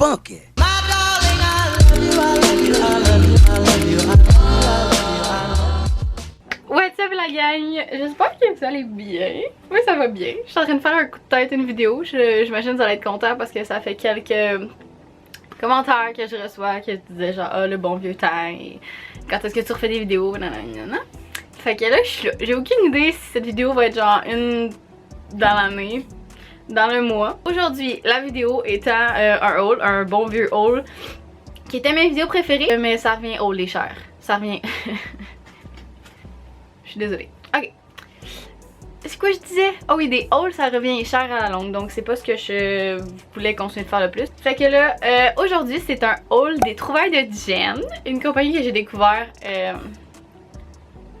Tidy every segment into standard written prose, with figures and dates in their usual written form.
funky. What's up la gang? J'espère que vous allez bien. Oui, ça va bien. Je suis en train de faire un coup de tête, une vidéo. J'imagine que vous allez être content parce que ça fait quelques commentaires que je reçois qui disaient genre ah, le bon vieux temps et quand est-ce que tu refais des vidéos, nanana. Fait que là, je suis là. J'ai aucune idée si cette vidéo va être genre une dans l'année, dans le mois. Aujourd'hui, la vidéo étant un haul, un bon vieux haul, qui était mes vidéos préférées, mais ça revient haul les chers. Ça revient. Je suis désolée. Ok. C'est quoi je disais? Oh oui, des hauls, ça revient cher à la longue, donc c'est pas ce que je voulais continuer de faire le plus. Fait que là, aujourd'hui, c'est un haul des trouvailles de Jen, une compagnie que j'ai découvert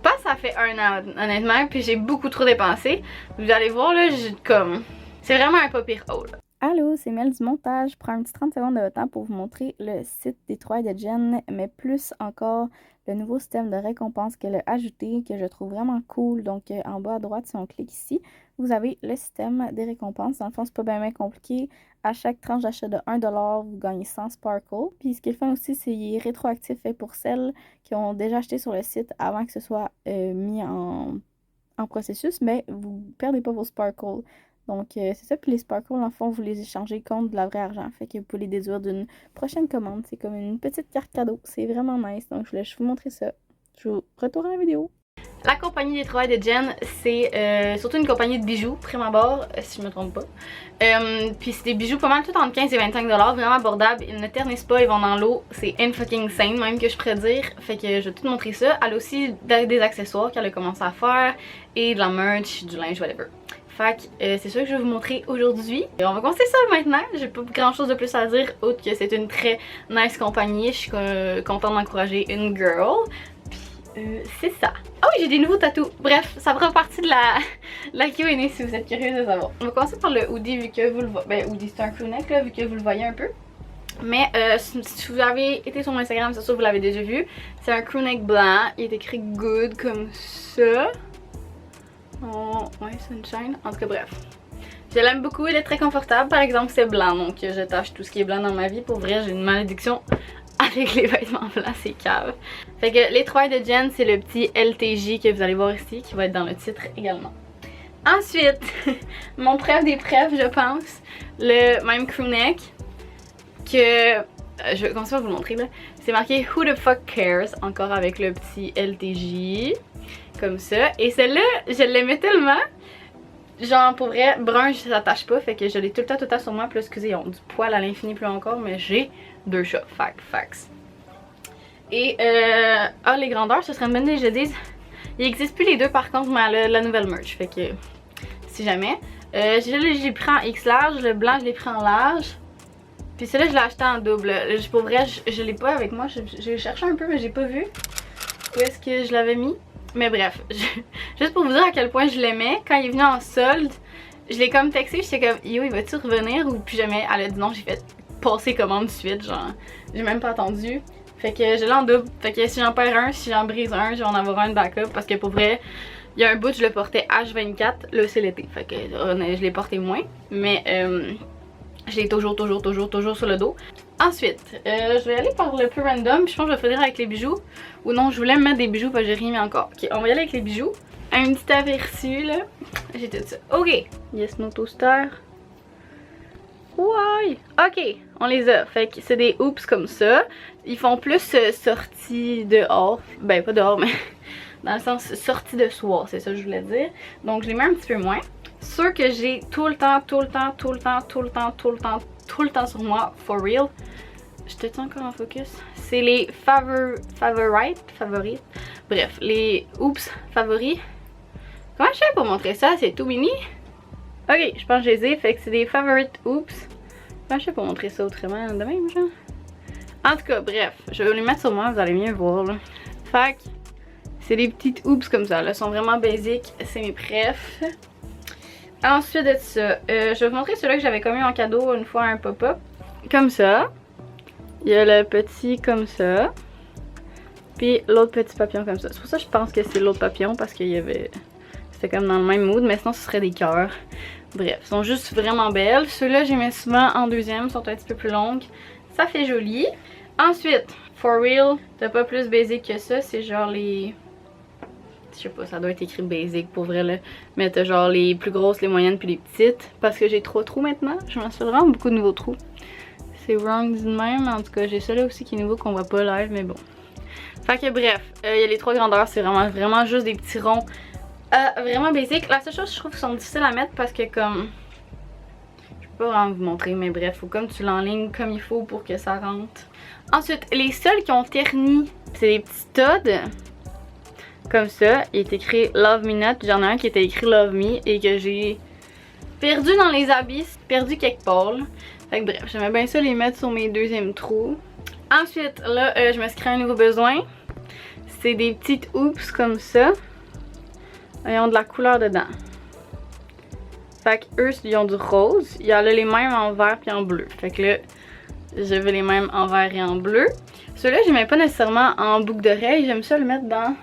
pas ça fait un an, honnêtement, puis j'ai beaucoup trop dépensé. Vous allez voir là, comme... C'est vraiment un pas pire haul. Allô, c'est Mel du montage. Je prends un petit 30 secondes de votre temps pour vous montrer le site des trouvailles de Jen, mais plus encore le nouveau système de récompense qu'elle a ajouté, que je trouve vraiment cool. Donc en bas à droite, si on clique ici, vous avez le système des récompenses. Dans le fond, c'est pas bien compliqué. À chaque tranche d'achat de 1$, vous gagnez 100 sparkle. Puis ce qui est le fun aussi, c'est qu'il est rétroactif fait pour celles qui ont déjà acheté sur le site avant que ce soit mis en processus, mais vous perdez pas vos sparkles. Donc c'est ça, puis les sparkles en fond vous les échangez contre de la vraie argent, fait que vous pouvez les déduire d'une prochaine commande, c'est comme une petite carte cadeau, c'est vraiment nice, donc je voulais juste vous montrer ça. Je vous retourne à la vidéo. La compagnie des trouvailles de Jen, c'est surtout une compagnie de bijoux, prime abord, si je me trompe pas. Puis c'est des bijoux pas mal tout entre 15 et 25$, vraiment abordables, ils ne ternissent pas, ils vont dans l'eau, c'est fucking insane même que je pourrais dire. Fait que je vais tout montrer ça. Elle a aussi des accessoires qu'elle a commencé à faire, et de la merch, du linge, whatever. Fait que c'est ça que je vais vous montrer aujourd'hui. On va commencer ça maintenant. J'ai pas grand chose de plus à dire autre que c'est une très nice compagnie. Je suis contente d'encourager une girl. Puis c'est ça. Ah oui, j'ai des nouveaux tatous. Bref, ça fera partie de la Q&A si vous êtes curieux de savoir. On va commencer par le hoodie vu que vous le voyez. Ben hoodie c'est un crewneck là vu que vous le voyez un peu. Mais si vous avez été sur mon Instagram, c'est sûr que vous l'avez déjà vu. C'est un crewneck blanc. Il est écrit good comme ça. Oh, ouais, sunshine. En tout cas, bref. Je l'aime beaucoup, il est très confortable. Par exemple, c'est blanc, donc je tâche tout ce qui est blanc dans ma vie. Pour vrai, j'ai une malédiction avec les vêtements blancs, c'est cave. Fait que les trouvailles de Jen, c'est le petit LTJ que vous allez voir ici, qui va être dans le titre également. Ensuite, mon preuve des preuves, je pense, le même crewneck que... je vais commencer à vous le montrer là. C'est marqué Who the fuck cares, encore avec le petit LTJ. Comme ça. Et celle-là, je l'aimais tellement. Genre, pour vrai, brun, ça s'attache pas. Fait que je l'ai tout le temps sur moi. Plus, excusez, ils ont du poil à l'infini plus encore. Mais j'ai deux chats. Facts. Et, les grandeurs, ce serait une bonne idée, je dise. Il n'existe plus les deux par contre, mais la nouvelle merch. Fait que, si jamais. J'ai pris en X large. Le blanc, je l'ai pris en large. Puis celui-là, je l'ai acheté en double. Pour vrai, je l'ai pas avec moi. J'ai cherché un peu, mais j'ai pas vu où est-ce que je l'avais mis. Mais bref, juste pour vous dire à quel point je l'aimais, quand il est venu en solde, je l'ai comme texté, j'étais comme yo, il va-tu revenir ou plus jamais? Elle a dit non, j'ai fait passer commande de suite, genre, j'ai même pas attendu. Fait que je l'ai en double, fait que si j'en perds un, si j'en brise un, je vais en avoir un de backup parce que pour vrai, il y a un bout, je le portais H24, là c'est l'été, fait que je l'ai porté moins, mais je l'ai toujours sur le dos. Ensuite, je vais aller par le plus random, puis je pense que je vais finir avec les bijoux. Ou non, je voulais me mettre des bijoux parce que j'ai rien mis encore. Ok, on va y aller avec les bijoux. Un petit aperçu là. J'ai tout ça. Ok, yes, nos toasters. Ouais, ok, on les a. Fait que c'est des hoops comme ça. Ils font plus sortie dehors. Ben, pas dehors, mais dans le sens sortie de soir, c'est ça que je voulais dire. Donc, je les mets un petit peu moins. Sûr que j'ai tout le temps sur moi, for real. J'étais encore en focus. C'est les favorites. Bref, les oops favoris. Comment je fais pour montrer ça? C'est tout mini. Ok, je pense que je les ai. Fait que c'est des favorite oops. Comment je fais pour montrer ça autrement? De même, genre. En tout cas, bref, je vais les mettre sur moi, vous allez mieux voir là. Fait que c'est des petites oops comme ça. Là, elles sont vraiment basiques. C'est mes prefs. Ensuite de ça, je vais vous montrer celui-là que j'avais commis en cadeau une fois à un pop-up. Comme ça. Il y a le petit comme ça. Puis l'autre petit papillon comme ça. C'est pour ça que je pense que c'est l'autre papillon parce qu'il y avait... C'était comme dans le même mood, mais sinon ce serait des cœurs. Bref, elles sont juste vraiment belles. Ceux-là, j'aimais souvent en deuxième, sont un petit peu plus longues. Ça fait joli. Ensuite, for real, t'as pas plus basic que ça, c'est genre les... Je sais pas, ça doit être écrit basic pour vrai là. Mais t'as genre les plus grosses, les moyennes puis les petites. Parce que j'ai 3 trous maintenant. Je m'en suis vraiment beaucoup de nouveaux trous. C'est wrong de même. En tout cas, j'ai celui-là aussi qui est nouveau qu'on voit pas live, mais bon. Fait que bref, il y a les 3 grandeurs. C'est vraiment juste des petits ronds. Vraiment basic. La seule chose je trouve qu'ils sont difficiles à mettre parce que comme... Je peux pas vraiment vous montrer, mais bref, faut comme tu l'enlignes comme il faut pour que ça rentre. Ensuite, les seuls qui ont terni, c'est des petits studs. Comme ça, il est écrit Love Me Not, puis j'en ai un qui était écrit Love Me et que j'ai perdu dans les abysses, perdu quelque part là. Fait que bref, j'aimais bien ça les mettre sur mes deuxièmes trous. Ensuite, là, je me suis créé un nouveau besoin. C'est des petites hoops comme ça. Ils ont de la couleur dedans. Fait que eux, ils ont du rose. Il y en a les mêmes en vert puis en bleu. Fait que là, je veux les mêmes en vert et en bleu. Ceux-là, je mets pas nécessairement en boucle d'oreille. J'aime ça le mettre dans...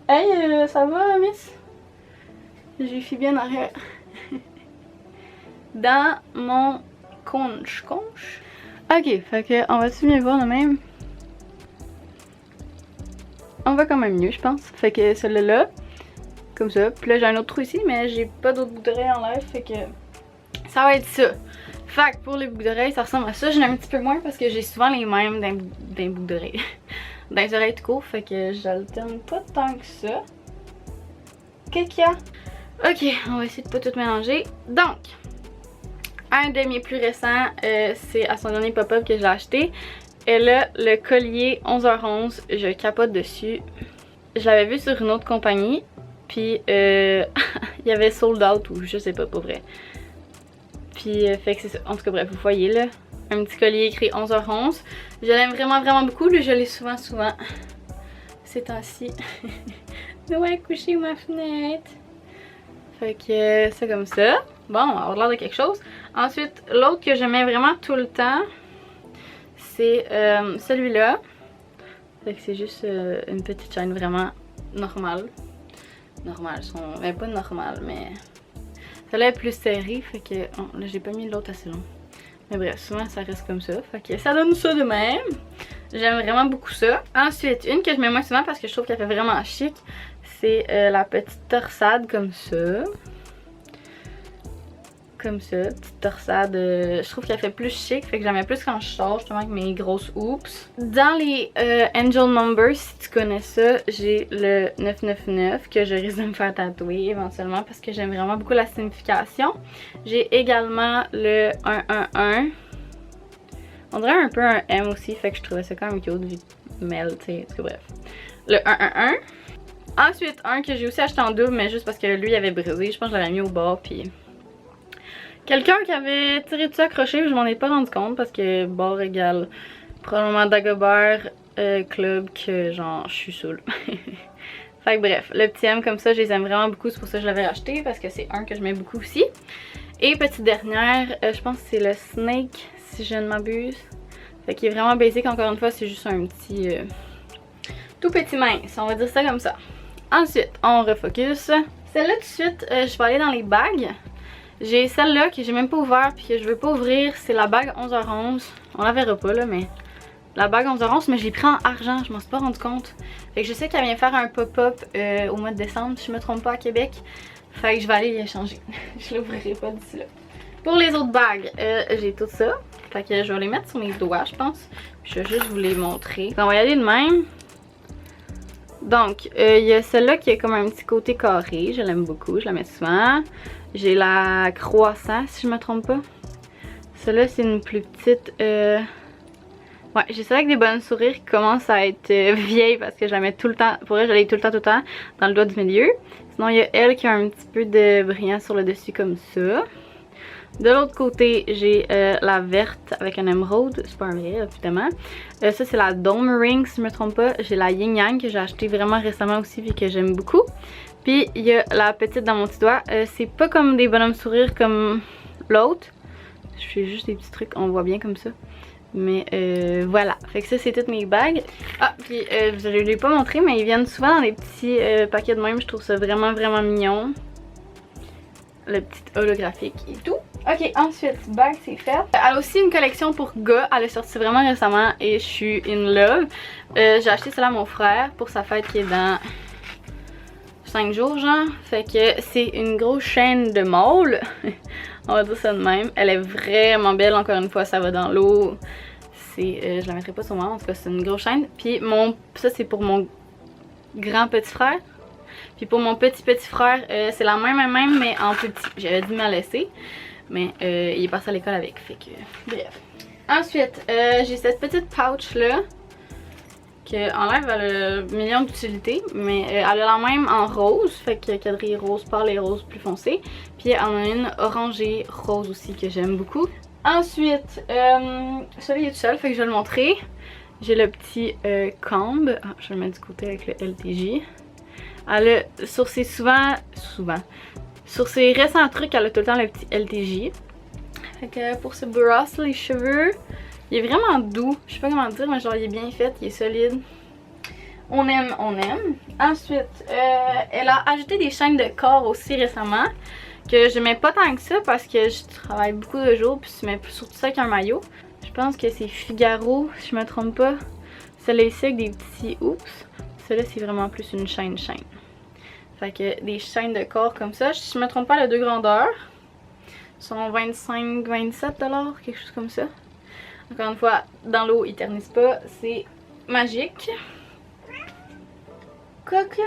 Hey, ça va, miss? J'ai fait bien en arrière. Dans mon conche. Ok, fait que on va-tu mieux voir de même? On va quand même mieux, je pense. Fait que celui-là, comme ça. Puis là, j'ai un autre trou ici, mais j'ai pas d'autres boucles d'oreilles en live, fait que ça va être ça. Fait que pour les boucles d'oreilles, ça ressemble à ça. J'en ai un petit peu moins parce que j'ai souvent les mêmes dans les boucles d'oreilles. Dans les oreilles tout court, fait que j'alterne pas tant que ça. Qu'est-ce qu'il y a? Ok, on va essayer de pas tout mélanger. Donc, un de mes plus récents, c'est à son dernier pop-up que j'ai acheté. Elle a le collier 11h11, je capote dessus. Je l'avais vu sur une autre compagnie, puis il y avait sold out ou je sais pas, pour vrai. Puis fait que c'est ça, en tout cas bref, vous voyez là. Un petit collier écrit 11h11. Je l'aime vraiment beaucoup. Lui, je l'ai souvent. Ces temps-ci. Ouais, coucher ma fenêtre. Fait que c'est comme ça. Bon, on va avoir l'air de quelque chose. Ensuite, l'autre que j'aimais vraiment tout le temps, c'est celui-là. Fait que c'est juste une petite chaîne vraiment normale. Normale, mais pas normale, mais... Celle-là est plus serrée, fait que... Oh, là, j'ai pas mis l'autre assez long. Mais bref, souvent ça reste comme ça. Fait que ça donne ça de même. J'aime vraiment beaucoup ça. Ensuite, une que je mets moins souvent parce que je trouve qu'elle fait vraiment chic, c'est la petite torsade comme ça. Comme ça, petite torsade. Je trouve qu'elle fait plus chic, fait que j'aime plus quand je sors justement avec mes grosses hoops. Dans les Angel Numbers, si tu connais ça, j'ai le 999 que je risque de me faire tatouer éventuellement parce que j'aime vraiment beaucoup la signification. J'ai également le 111. On dirait un peu un M aussi, fait que je trouvais ça quand même cute vu Mel, tu sais, bref. Le 111. Ensuite, un que j'ai aussi acheté en double, mais juste parce que lui il avait brisé, je pense que je l'avais mis au bord puis... Quelqu'un qui avait tiré dessus accroché, je m'en ai pas rendu compte parce que bord égale probablement Dagobert Club que genre je suis saoule. Fait que bref, le petit M comme ça, je les aime vraiment beaucoup, c'est pour ça que je l'avais acheté parce que c'est un que je mets beaucoup aussi. Et petite dernière, je pense que c'est le Snake si je ne m'abuse. Fait qu'il est vraiment basic, encore une fois, c'est juste un petit tout petit mince, on va dire ça comme ça. Ensuite, on refocus. Celle-là tout de suite, je vais aller dans les bagues. J'ai celle-là que j'ai même pas ouvert puis que je veux pas ouvrir, c'est la bague 11h11. On la verra pas là, mais la bague 11h11, mais je l'ai pris en argent, je m'en suis pas rendu compte. Fait que je sais qu'elle vient faire un pop-up au mois de décembre, si je me trompe pas, à Québec. Fait que je vais aller l'échanger. Je l'ouvrirai pas d'ici là. Pour les autres bagues, j'ai tout ça. Fait que je vais les mettre sur mes doigts, je pense. Puis je vais juste vous les montrer. On va y aller de même. Donc, il y a celle-là qui a comme un petit côté carré. Je l'aime beaucoup, je la mets souvent. J'ai la croissant, si je me trompe pas. Celle-là, c'est une plus petite... Ouais, j'ai celle avec des bonnes sourires qui commence à être vieille parce que je la mets tout le temps. Pour elle, je l'ai tout le temps dans le doigt du milieu. Sinon, il y a elle qui a un petit peu de brillant sur le dessus comme ça. De l'autre côté, j'ai la verte avec un émeraude. C'est pas un vrai, évidemment. Ça, c'est la Dome Ring, si je me trompe pas. J'ai la Yin Yang que j'ai acheté vraiment récemment aussi et que j'aime beaucoup. Puis, il y a la petite dans mon petit doigt. C'est pas comme des bonhommes sourires comme l'autre. Je fais juste des petits trucs, on voit bien comme ça. Mais voilà. Fait que ça, c'est toutes mes bagues. Ah, puis je ne l'ai pas montré, mais ils viennent souvent dans des petits paquets de même. Je trouve ça vraiment mignon. le petit holographique et tout. Ok, ensuite, bague c'est fait. Elle a aussi une collection pour gars, elle est sortie vraiment récemment et je suis in love. J'ai acheté celle à mon frère pour sa fête qui est dans 5 jours genre. Fait que c'est une grosse chaîne de mâle. On va dire ça de même. Elle est vraiment belle, encore une fois, ça va dans l'eau. Je la mettrai pas sur moi, en tout cas c'est une grosse chaîne. Puis ça c'est pour mon grand petit frère. Puis pour mon petit frère, c'est la même mais en plus petit. J'avais dû m'en laisser. Mais il est parti à l'école avec, fait que bref. Ensuite, j'ai cette petite pouch là, qui enlève elle a un million d'utilités, mais elle a la même en rose, fait que quadrille rose pâle et rose plus foncé. Puis elle en a une orangée rose aussi que j'aime beaucoup. Ensuite, celui-là il est tout seul, fait que je vais le montrer. J'ai le petit comb, je vais le mettre du côté avec le LTJ. Elle a sur ses sur ses récents trucs, elle a tout le temps le petit LTJ. Fait que pour se brosse les cheveux, il est vraiment doux. Je sais pas comment dire, mais genre il est bien fait, il est solide. On aime, on aime. Ensuite, elle a ajouté des chaînes de corps aussi récemment. Que je mets pas tant que ça parce que je travaille beaucoup de jours. Puis je mets surtout ça avec un maillot. Je pense que c'est Figaro, si je me trompe pas. Celle-là ici avec des petits oups. Celle-là c'est vraiment plus une chaîne. Fait que des chaînes de corps comme ça. Si je me trompe pas, les deux grandeurs sont 25-27$, quelque chose comme ça. Encore une fois, dans l'eau, ils ternissent pas. C'est magique. Coco,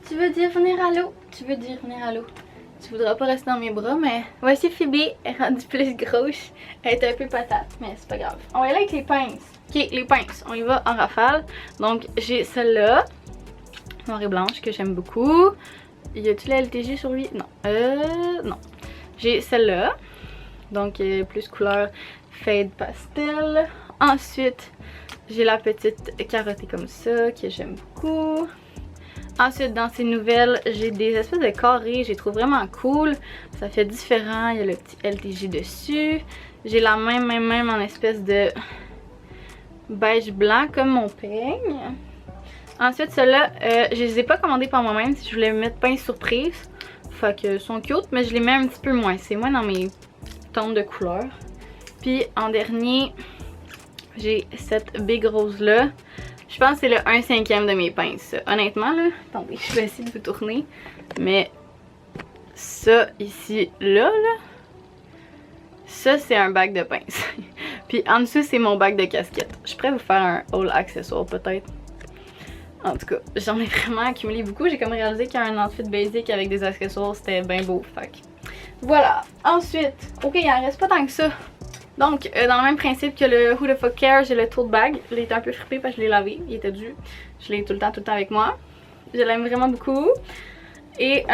tu veux dire venir à l'eau? Tu veux dire venir à l'eau? Tu voudras pas rester dans mes bras, mais voici Phoebe, elle est rendue plus grosse. Elle est un peu patate, mais c'est pas grave. On va y aller avec les pinces. Ok, les pinces, on y va en rafale. Donc, j'ai celle-là, noire et blanche, que j'aime beaucoup. Y a-tu la LTG sur lui? Non. Non. J'ai celle-là, donc plus couleur fade pastel. Ensuite, j'ai la petite carottée comme ça, que j'aime beaucoup. Ensuite, dans ces nouvelles, j'ai des espèces de carrés, je les trouve vraiment cool. Ça fait différent, il y a le petit LTJ dessus. J'ai la même en espèce de beige blanc comme mon peigne. Ensuite, ceux-là, je les ai pas commandés par moi-même si je voulais mettre pince surprise. Fait que sont cute, mais je les mets un petit peu moins. C'est moins dans mes tons de couleurs. Puis en dernier, j'ai cette big rose là. Je pense que c'est le 1/5 de mes pinces. Honnêtement là, attendez, je vais essayer de vous tourner. Mais ça ici, là, ça c'est un bac de pinces. Puis en dessous c'est mon bac de casquette. Je pourrais vous faire un haul accessoire peut-être. En tout cas, j'en ai vraiment accumulé beaucoup. J'ai comme réalisé qu'un outfit basic avec des accessoires c'était bien beau. Fait que voilà. Ensuite, ok, il en reste pas tant que ça. Donc, dans le même principe que le Who the Fuck Care, j'ai le tote bag. Il était un peu frippé parce que je l'ai lavé. Il était dû. Je l'ai tout le temps avec moi. Je l'aime vraiment beaucoup. Et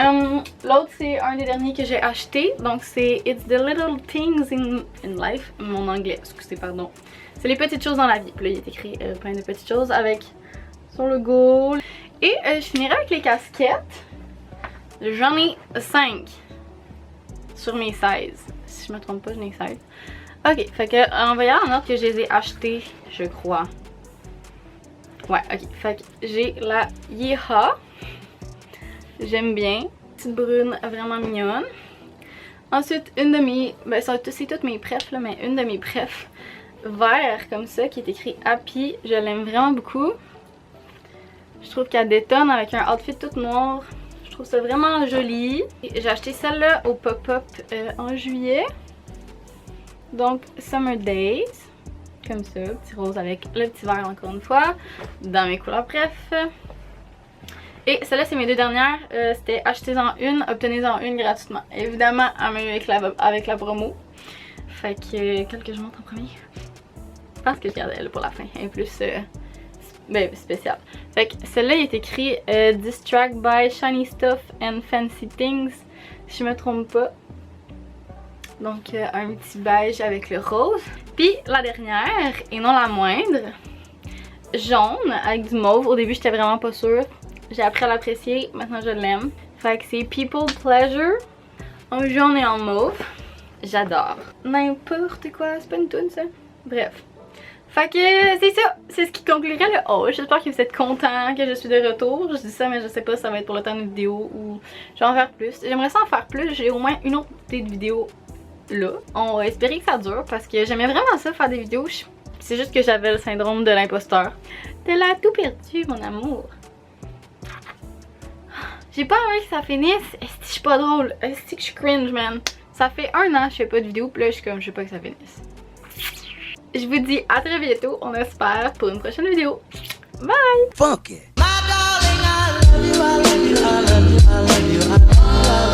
l'autre, c'est un des derniers que j'ai acheté. Donc, c'est It's the Little Things in Life. Mon anglais, excusez, pardon. C'est les petites choses dans la vie. Puis là, il est écrit plein de petites choses avec son logo. Et je finirai avec les casquettes. J'en ai 5 sur mes 16. Si je me trompe pas, j'en ai 16. Ok, fait que on va y aller en ordre que je les ai achetés, je crois. Ouais, ok. Fait que j'ai la Yeehaw. J'aime bien. Petite brune vraiment mignonne. Ensuite, une de mes... Ben, c'est toutes mes prefs, là, mais une de mes prefs vert comme ça qui est écrit Happy. Je l'aime vraiment beaucoup. Je trouve qu'elle détonne avec un outfit tout noir. Je trouve ça vraiment joli. J'ai acheté celle-là au pop-up en juillet. Donc, Summer Days, comme ça, petit rose avec le petit vert encore une fois, dans mes couleurs bref. Et celle-là, c'est mes deux dernières, c'était achetez-en une, obtenez-en une gratuitement. Évidemment, avec la promo. Fait que, quelle que je montre en premier? Je pense que je garde elle pour la fin, elle est plus spéciale. Fait que celle-là, il est écrit Distract by Shiny Stuff and Fancy Things, si je me trompe pas. Donc un petit beige avec le rose. Puis la dernière, et non la moindre, jaune avec du mauve. Au début j'étais vraiment pas sûre. J'ai appris à l'apprécier, maintenant je l'aime. Fait que c'est People Pleasure en jaune et en mauve. J'adore. N'importe quoi, c'est pas une toune ça. Bref. Fait que c'est ça, c'est ce qui conclurait le haul. J'espère que vous êtes contents que je suis de retour. Je dis ça, mais je sais pas si ça va être pour le temps d'une vidéo ou je vais en faire plus. J'aimerais ça en faire plus, j'ai au moins une autre petite vidéo là. On va espérer que ça dure parce que j'aimais vraiment ça faire des vidéos. C'est juste que j'avais le syndrome de l'imposteur. T'as l'air tout perdu, mon amour. J'ai pas envie que ça finisse. Est-ce que je suis pas drôle? Est-ce que je suis cringe, man? Ça fait 1 an que je fais pas de vidéo, puis là je suis comme, je veux pas que ça finisse. Je vous dis à très bientôt, on espère, pour une prochaine vidéo. Bye! Funky. My darling, I love you, I love you, I love you, I love you, I love you.